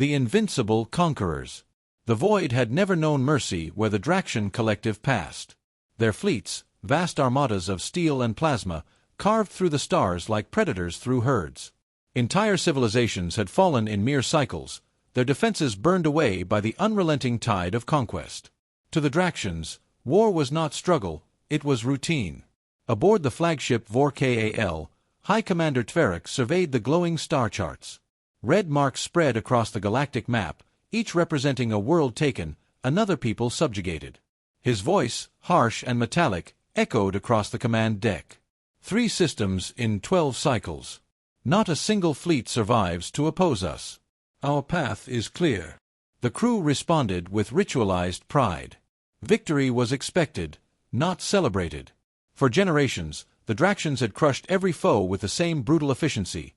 The invincible conquerors. The void had never known mercy where the Draxion Collective passed. Their fleets, vast armadas of steel and plasma, carved through the stars like predators through herds. Entire civilizations had fallen in mere cycles, their defenses burned away by the unrelenting tide of conquest. To the Draxions, war was not struggle, it was routine. Aboard the flagship Warship, High Commander Tverek surveyed the glowing star charts. Red marks spread across the galactic map, each representing a world taken, another people subjugated. His voice, harsh and metallic, echoed across the command deck. 3 systems in 12 cycles. Not a single fleet survives to oppose us. Our path is clear. The crew responded with ritualized pride. Victory was expected, not celebrated. For generations, the Draxions had crushed every foe with the same brutal efficiency.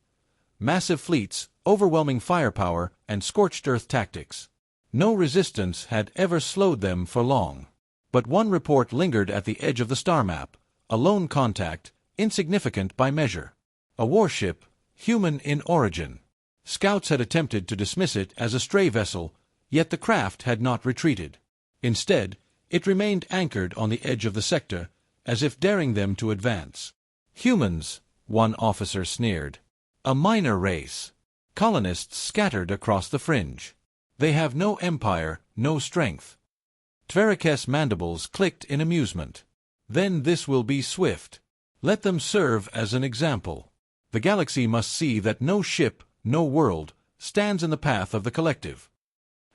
Massive fleets, overwhelming firepower, and scorched earth tactics. No resistance had ever slowed them for long. But one report lingered at the edge of the star map, a lone contact, insignificant by measure. A warship, human in origin. Scouts had attempted to dismiss it as a stray vessel, yet the craft had not retreated. Instead, it remained anchored on the edge of the sector, as if daring them to advance. Humans, one officer sneered. A minor race. Colonists scattered across the fringe. They have no empire, no strength. Tverek's mandibles clicked in amusement. Then this will be swift. Let them serve as an example. The galaxy must see that no ship, no world, stands in the path of the collective.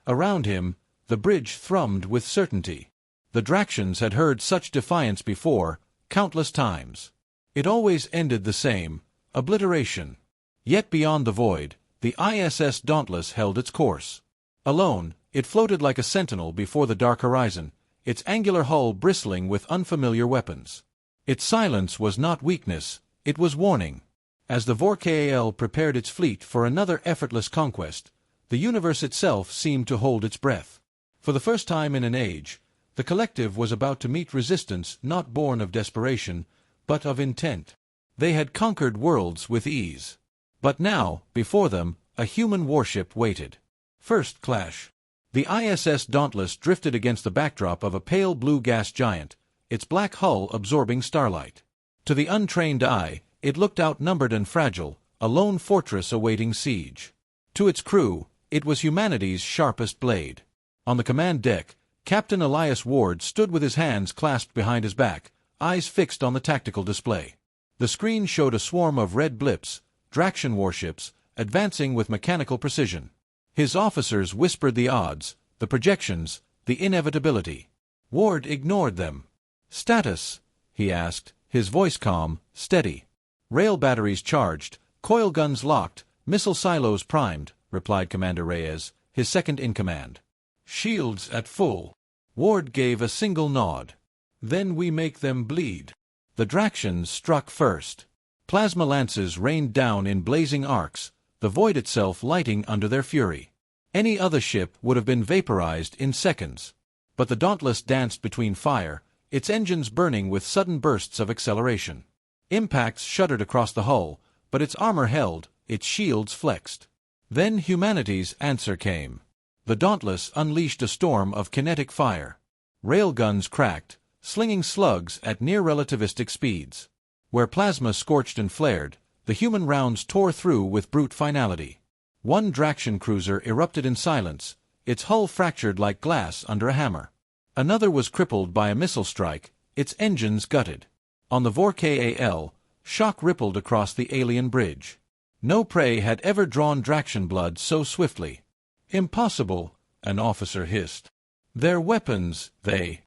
Around him, the bridge thrummed with certainty. The Draxions had heard such defiance before, countless times. It always ended the same, obliteration. Yet beyond the void, the ISS Dauntless held its course. Alone, it floated like a sentinel before the dark horizon, its angular hull bristling with unfamiliar weapons. Its silence was not weakness, it was warning. As the Warship prepared its fleet for another effortless conquest, the universe itself seemed to hold its breath. For the first time in an age, the collective was about to meet resistance not born of desperation, but of intent. They had conquered worlds with ease. But now, before them, a human warship waited. First clash. The ISS Dauntless drifted against the backdrop of a pale blue gas giant, its black hull absorbing starlight. To the untrained eye, it looked outnumbered and fragile, a lone fortress awaiting siege. To its crew, it was humanity's sharpest blade. On the command deck, Captain Elias Ward stood with his hands clasped behind his back, eyes fixed on the tactical display. The screen showed a swarm of red blips, Draxion warships, advancing with mechanical precision. His officers whispered the odds, the projections, the inevitability. Ward ignored them. "Status?" he asked, his voice calm, steady. "Rail batteries charged, coil guns locked, missile silos primed," replied Commander Reyes, his second-in-command. "Shields at full." Ward gave a single nod. "Then we make them bleed." The Draxions struck first. Plasma lances rained down in blazing arcs, the void itself lighting under their fury. Any other ship would have been vaporized in seconds. But the Dauntless danced between fire, its engines burning with sudden bursts of acceleration. Impacts shuddered across the hull, but its armor held, its shields flexed. Then humanity's answer came. The Dauntless unleashed a storm of kinetic fire. Railguns cracked, slinging slugs at near-relativistic speeds. Where plasma scorched and flared, the human rounds tore through with brute finality. One Draxion cruiser erupted in silence, its hull fractured like glass under a hammer. Another was crippled by a missile strike, its engines gutted. On the Warship, shock rippled across the alien bridge. No prey had ever drawn Draxion blood so swiftly. "Impossible," an officer hissed. "Their weapons, they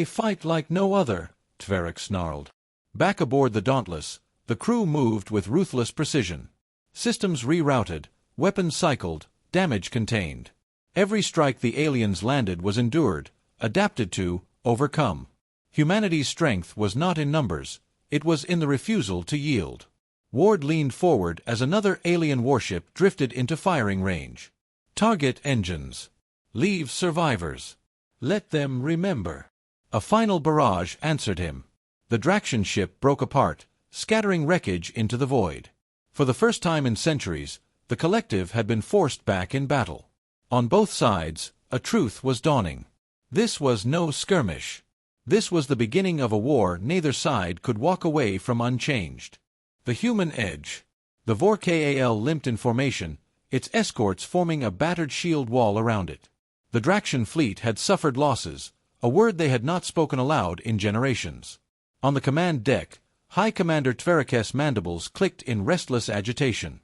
fight like no other," Tverek snarled. Back aboard the Dauntless, the crew moved with ruthless precision. Systems rerouted, weapons cycled, damage contained. Every strike the aliens landed was endured, adapted to, overcome. Humanity's strength was not in numbers, it was in the refusal to yield. Ward leaned forward as another alien warship drifted into firing range. "Target engines. Leave survivors. Let them remember." A final barrage answered him. The Draxion ship broke apart, scattering wreckage into the void. For the first time in centuries, the collective had been forced back in battle. On both sides, a truth was dawning. This was no skirmish. This was the beginning of a war neither side could walk away from unchanged. The human edge. The Vorkal limped in formation, its escorts forming a battered shield wall around it. The Draxion fleet had suffered losses, a word they had not spoken aloud in generations. On the command deck, High Commander Tverak's mandibles clicked in restless agitation.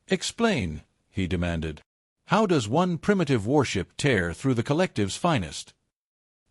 "Explain," he demanded. "How does one primitive warship tear through the Collective's finest?"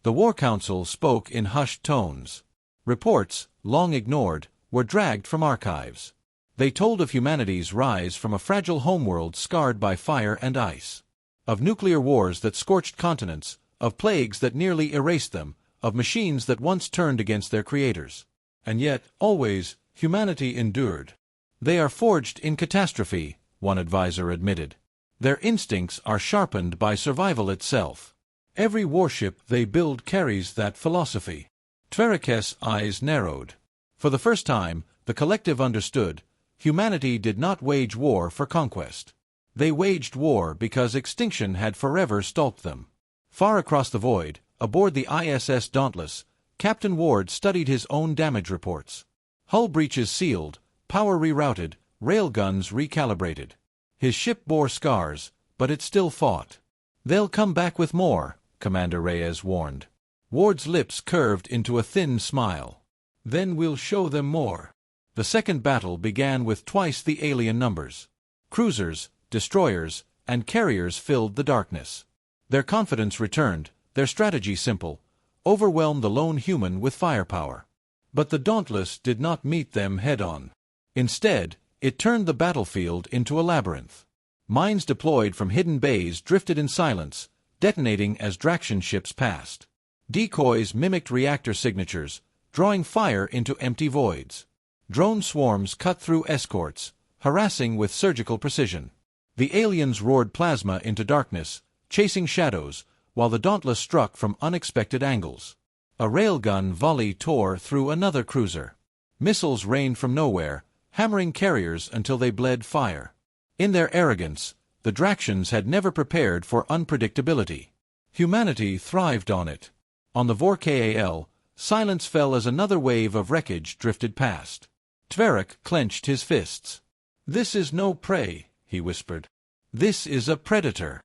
The War Council spoke in hushed tones. Reports, long ignored, were dragged from archives. They told of humanity's rise from a fragile homeworld scarred by fire and ice. Of nuclear wars that scorched continents, of plagues that nearly erased them, of machines that once turned against their creators. And yet, always, humanity endured. "They are forged in catastrophe," one advisor admitted. "Their instincts are sharpened by survival itself. Every warship they build carries that philosophy." Tverak's eyes narrowed. For the first time, the Collective understood, humanity did not wage war for conquest. They waged war because extinction had forever stalked them. Far across the void, aboard the ISS Dauntless, Captain Ward studied his own damage reports. Hull breaches sealed, power rerouted, railguns recalibrated. His ship bore scars, but it still fought. "They'll come back with more," Commander Reyes warned. Ward's lips curved into a thin smile. "Then we'll show them more." The second battle began with twice the alien numbers. Cruisers, destroyers, and carriers filled the darkness. Their confidence returned, their strategy simple: overwhelm the lone human with firepower. But the Dauntless did not meet them head-on. Instead, it turned the battlefield into a labyrinth. Mines deployed from hidden bays drifted in silence, detonating as Draxion ships passed. Decoys mimicked reactor signatures, drawing fire into empty voids. Drone swarms cut through escorts, harassing with surgical precision. The aliens roared plasma into darkness, chasing shadows, while the Dauntless struck from unexpected angles. A railgun volley tore through another cruiser. Missiles rained from nowhere, hammering carriers until they bled fire. In their arrogance, the Draxions had never prepared for unpredictability. Humanity thrived on it. On the Vorkal, silence fell as another wave of wreckage drifted past. Tverak clenched his fists. "This is no prey," he whispered. "This is a predator."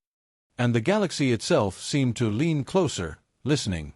And the galaxy itself seemed to lean closer, listening.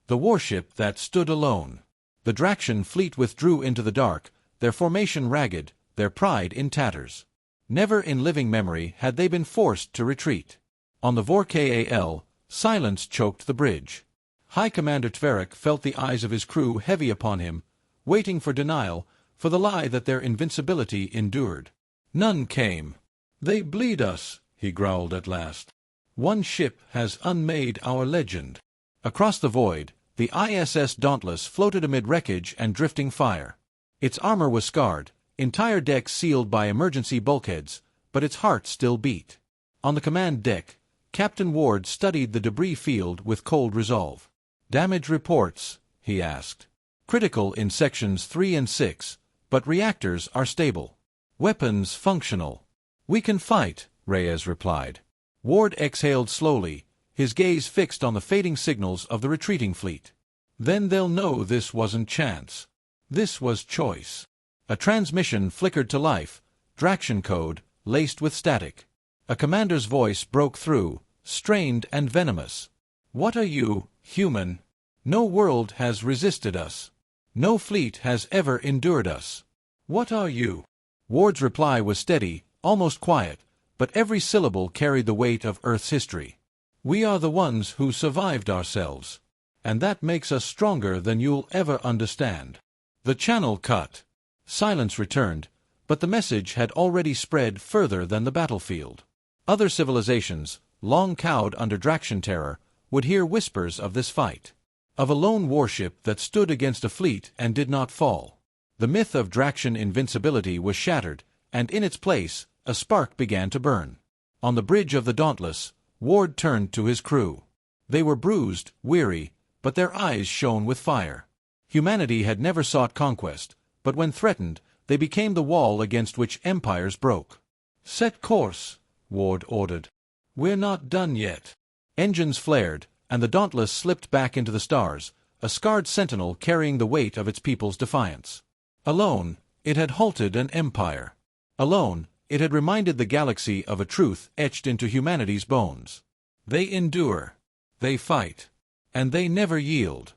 The warship that stood alone. The Draxion fleet withdrew into the dark, their formation ragged, their pride in tatters. Never in living memory had they been forced to retreat. On the Vorkal, silence choked the bridge. High Commander Tverak felt the eyes of his crew heavy upon him, waiting for denial, for the lie that their invincibility endured. None came. "They bleed us," he growled at last. "One ship has unmade our legend." Across the void, the ISS Dauntless floated amid wreckage and drifting fire. Its armor was scarred, entire decks sealed by emergency bulkheads, but its heart still beat. On the command deck, Captain Ward studied the debris field with cold resolve. "Damage reports," he asked. "Critical in sections 3 and 6, but reactors are stable. Weapons functional." "We can fight," Reyes replied. Ward exhaled slowly, his gaze fixed on the fading signals of the retreating fleet. "Then they'll know this wasn't chance. This was choice." A transmission flickered to life, Draxion code, laced with static. A commander's voice broke through, strained and venomous. "What are you, human? No world has resisted us. No fleet has ever endured us. What are you?" Ward's reply was steady, almost quiet, but every syllable carried the weight of Earth's history. "We are the ones who survived ourselves. And that makes us stronger than you'll ever understand." The channel cut. Silence returned, but the message had already spread further than the battlefield. Other civilizations, long cowed under Draxion terror, would hear whispers of this fight. Of a lone warship that stood against a fleet and did not fall. The myth of Draxion invincibility was shattered, and in its place, a spark began to burn. On the bridge of the Dauntless, Ward turned to his crew. They were bruised, weary, but their eyes shone with fire. Humanity had never sought conquest, but when threatened, they became the wall against which empires broke. "Set course," Ward ordered. We're not done yet. Engines flared, and the Dauntless slipped back into the stars, a scarred sentinel carrying the weight of its people's defiance. Alone, it had halted an empire. Alone, it had reminded the galaxy of a truth etched into humanity's bones. They endure. They fight. And they never yield.